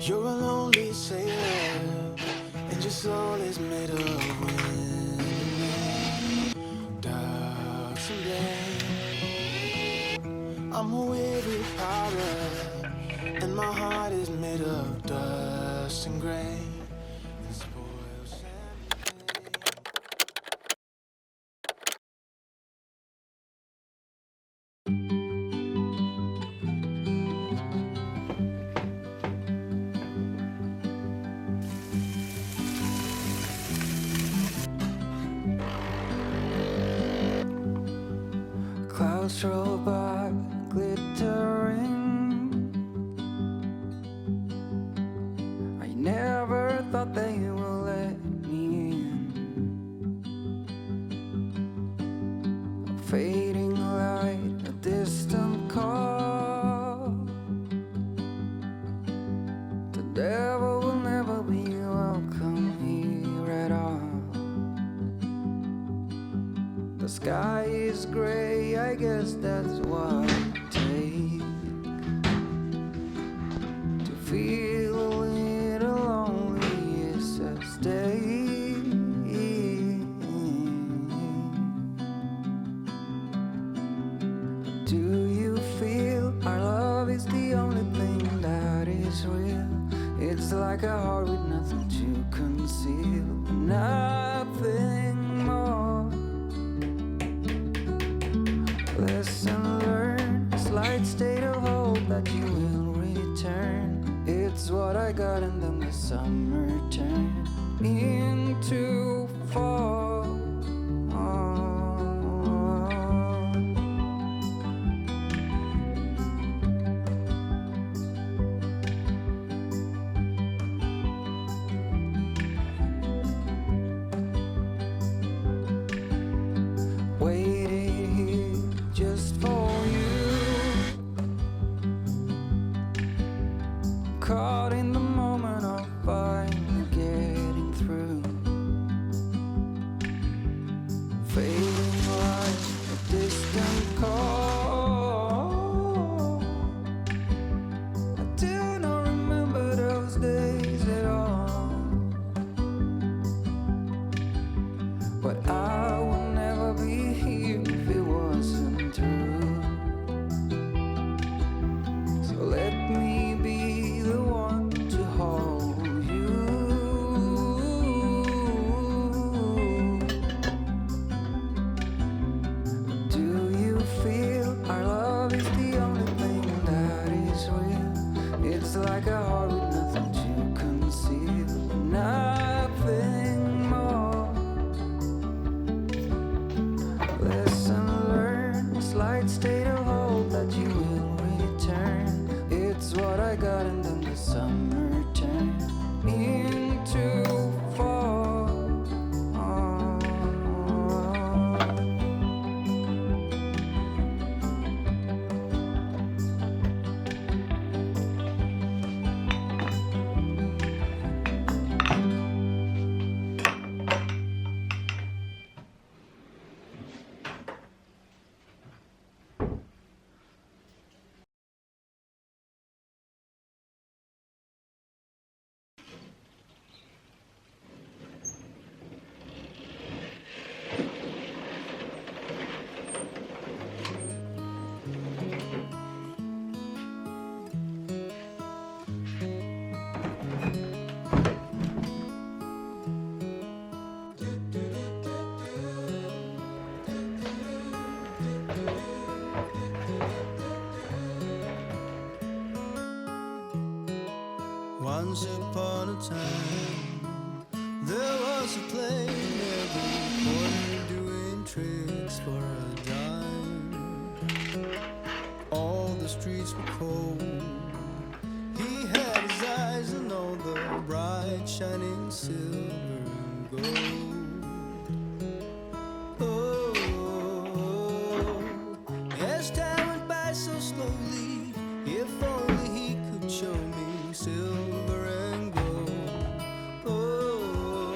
You're a lonely sailor, and your soul is made of wind and rain, darks and blame. I'm a weary pirate, and my heart is made of dust and grain and spoiled champagne. Clouds roll by, glittering. I never thought they would let me in. A fading light, a distant call. The devil will never be welcome here at all. The sky is gray, I guess that's what it takes to feel a little lonely is a state. Do you feel our love is the only thing that is real? It's like a heart with nothing to conceal, nothing more. Lesson learned, a slight state of hope that you will return. It's what I got, and then the summer turned into fall. Waited here just for you, caught in the moment of finally getting through. Fading like a distant call. I do not remember those days at all, but I will never be here if it wasn't true. So let me be the one to hold you. Do you feel our love is the only thing that is real? It's like a heart with nothing to conceal, nothing more. Lesson learned, a slight state of hope that you will return. It's what I got, and then the summer turned into fall. Once upon a time, there was a plane every corner doing tricks for a dime. All the streets were cold. He had his eyes on all the bright, shining silver and gold. Oh, as time went by so slowly, if only he could show me silver and gold. Oh,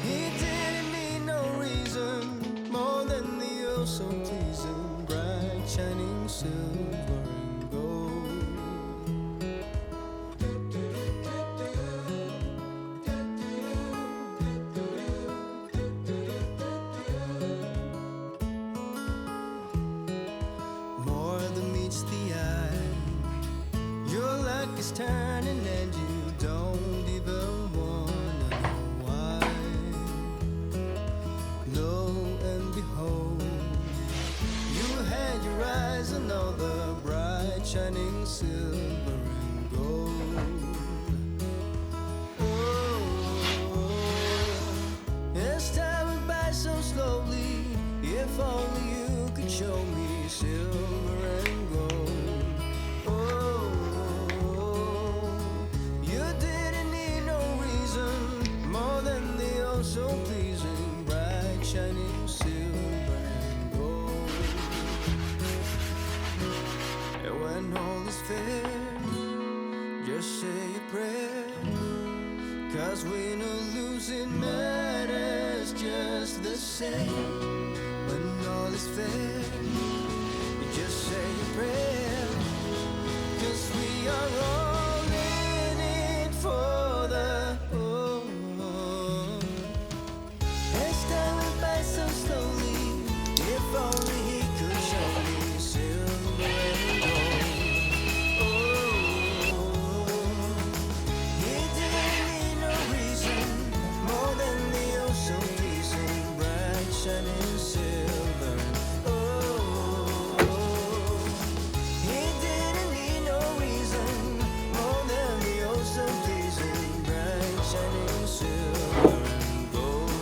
he didn't need no reason more than the oh so pleasing bright shining silver and gold. 'cause win or lose it matters just the same. When all is fair, you just say a prayer, 'cause we are all in it for the whole. As time went by so slowly, if only he could show me silver and gold. He didn't need no reason more than the oh so pleasing bright shining silver. He didn't need no reason more than the oh so pleasing bright shining silver and gold.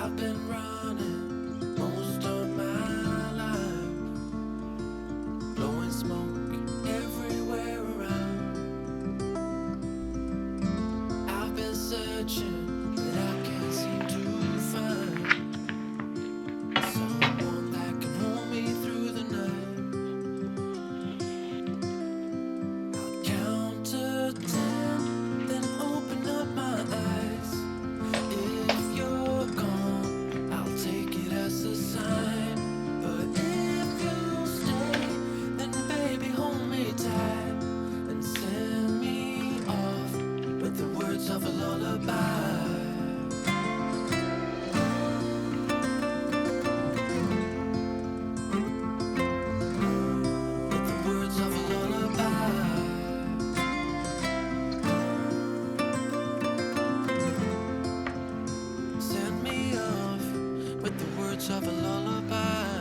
I've been running most of my life, blowing smoke everywhere around. I've been searching, but I can't seem to find someone that can hold me through the night. I'll count to 10, then open up my eyes. If you're gone, I'll take it as a sign. But if you stay, then baby hold me tight and send me off with the words of a lullaby. With the words of a lullaby. Send me off with the words of a lullaby.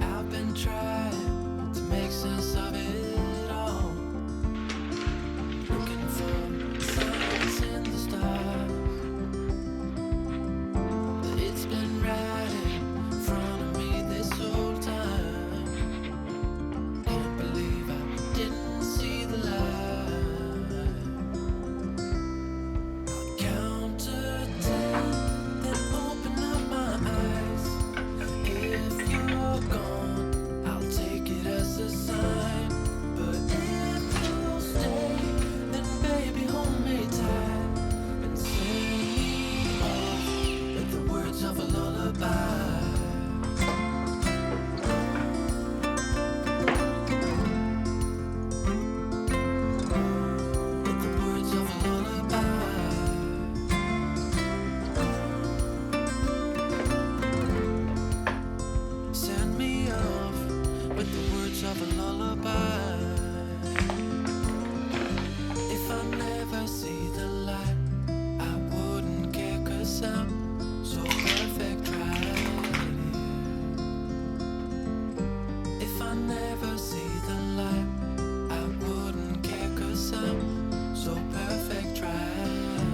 I've been trying to make sense of it all, looking for signs in the stars. But it's been right in front of me this whole time. Can't believe I didn't see the light. I'll count to 10, then open up my eyes. If you're gone, I'll take it as a sign. But if you stay, then baby hold me tight and send me off with the words of a lullaby. With the words of a lullaby. Send me off with the words of a lullaby. If I never see the light, I wouldn't care, 'cause I'm so perfect right here. If I never see the light, I wouldn't care, 'cause I'm so perfect right here.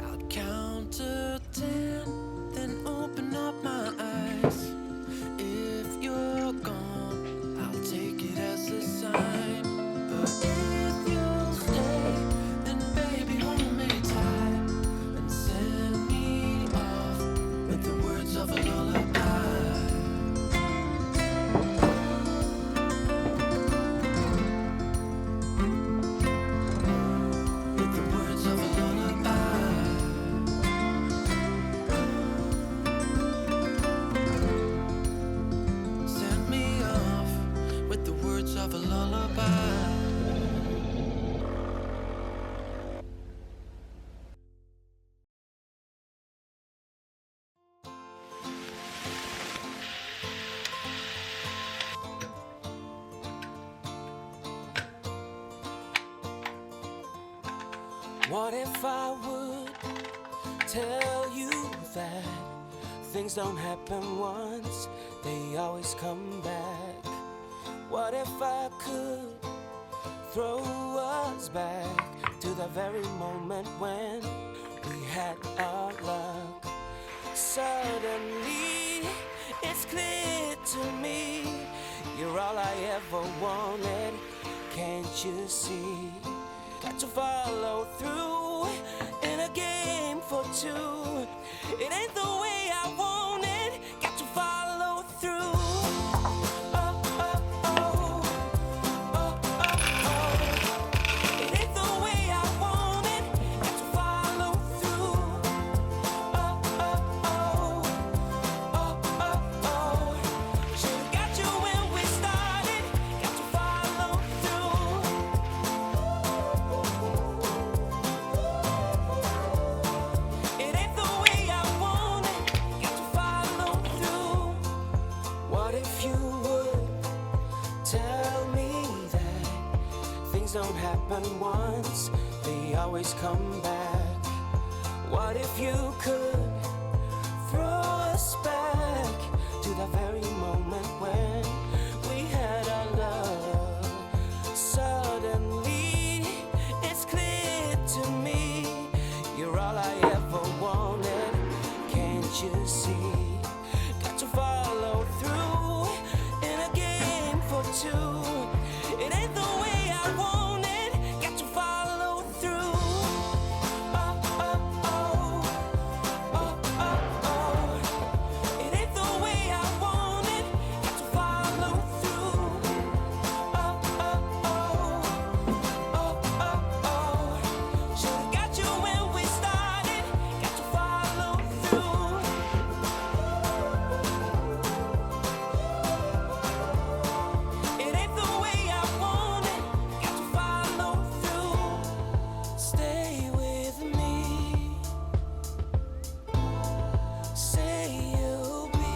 I'll count to 10, then open up my eyes. If you're gone, I'll take it as a sign. But if you stay, then baby hold me tight and send me off with the words of a lullaby. With the words of a lullaby. Send me off with the words of a lullaby. What if I would tell you that things don't happen once, they always come back What if I could throw us back to the very moment when we had our luck? Suddenly, it's clear to me, you're all I ever wanted. Can't you see? Got to follow through in a game for two. It ain't the way I want it. Got to follow through. Oh, oh, oh. Oh, oh, oh. It ain't the way I want it. Got to follow through. Oh, oh, oh. Oh, oh, oh. Should've got you when we started. Got to follow through. It ain't the way I want it. Got to follow through. What if you would tell me that things don't happen once, they always come back? What if you could throw us back to the very moment when we had our love? Suddenly, it's clear to me, you're all I ever wanted. Can't you see? Got to follow through in a game for two. It ain't the way I want it. Got to follow through. Oh, oh, oh. Oh, oh, oh. It ain't the way I want it. Got to follow through. Oh, oh, oh. Oh, oh, oh. Should've got you when we started. Got to follow through. It ain't the way I want it. Got to follow through. Stay with me. Say you'll be.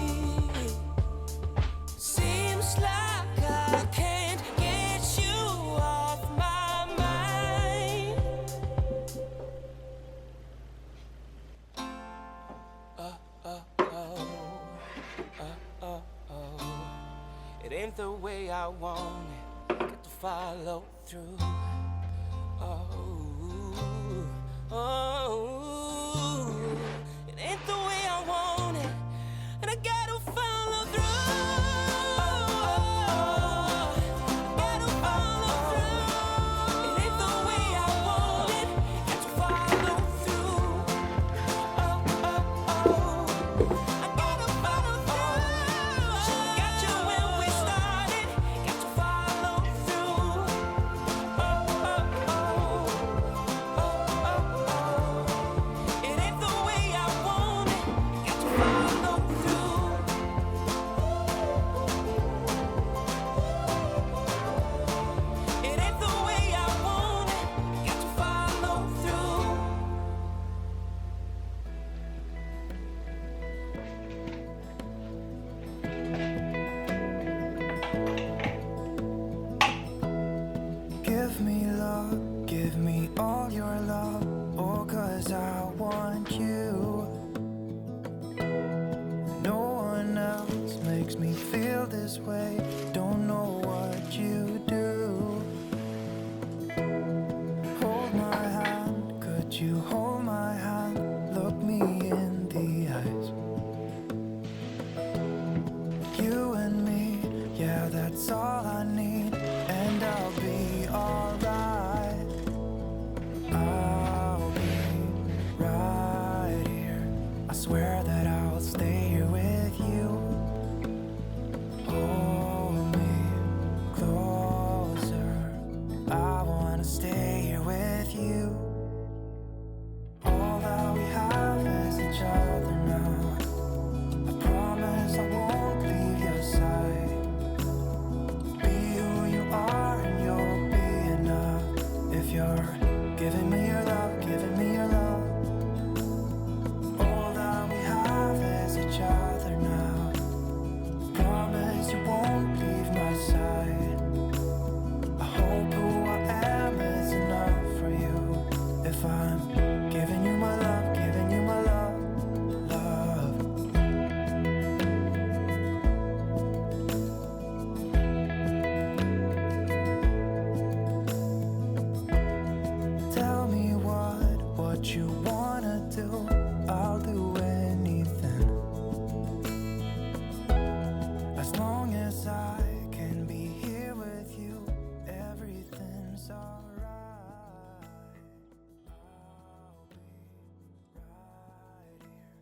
Seems like I can't get you off my mind. It ain't the way I want it. Got to follow through. Oh, it ain't the way I want it, and I gotta follow through. Gotta follow through. It ain't the way I want it. Got to follow through. I gotta follow through. Should've got you when we started. Got to follow through. It ain't the way I want it. Got to follow through. It ain't the way I want it. Got to follow through. Give me love, give me all your love, oh, 'cause I want you. No one else makes me feel this way, don't know what you